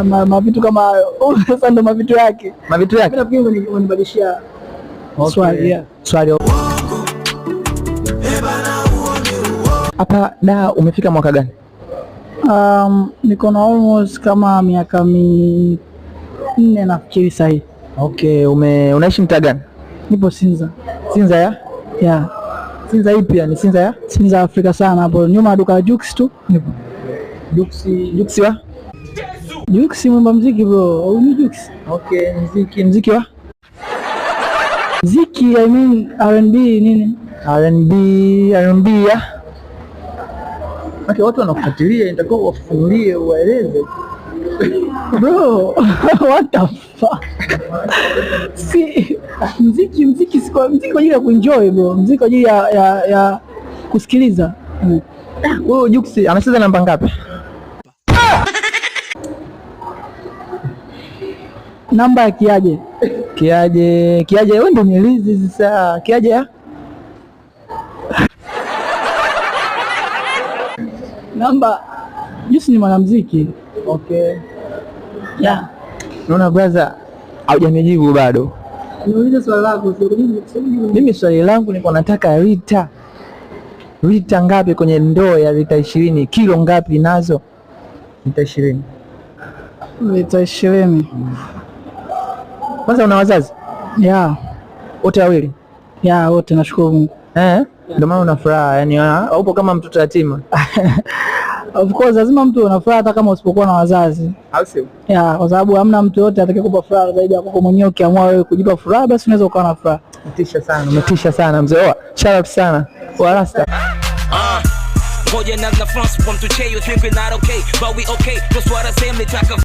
mavitu kama hayo. Sasa ndo mavitu yake. Mavitu yake. Nafikiri unibadilishia swali. Yeah. Swali. Hapa da umefika mwaka gani? Niko na almost kama miaka 4 nafikiri sasa hivi. Okay, unaishi mtaa gani? Nipo Sinza. Sinza ya? Yeah. Sinza ipi ni Sinza ya? Sinza Afrika sana hapo. Nyuma duka la Jux tu. Nipo. Jux wa? Jux mwimba muziki bro. Au ni Jux? Okay, muziki wa? Muziki I mean R&B nini? R&B ya? Okay, watu wanakufuatilia, nitakuwa wafunulie uwaeleze. Bro, what the fuck? Si muziki si kwa ajili ya kuenjoy bro. Muziki kwa ajili ya kusikiliza. Wewe Jux anacheza namba ngapi? Namba ya Kiaje. Kiaje wewe ndio nieleze sasa. Kiaje ya? Namba Jux ni mwanamuziki. Okay. Yeah. Naona brother haujanijibu bado. Niulize swali lako, Mimi swali langu niko nataka lita ngapi kwenye ndoo ya lita 20? Kilo ngapi nazo? Lita 20. Lita 20. Kwanza una wazazi? Yeah. Wote wawili? Yeah, wote nashukuru Mungu. Ndio maana una furaha, yani upo kama mtoto yatima. Of course lazima mtu una furaha hata kama usipokuwa na wazazi. Au sio? Yeah, kwa sababu hamna mtu yote atakayekupa furaha zaidi ya kwako mwenyewe. Ukiamua wewe kujipa furaha basi unaweza ukawa na furaha. Umetisha sana mzee. Shout out sana. Wa Rasta. Ngoja na France from to you think we're not okay but we okay. Just what I say,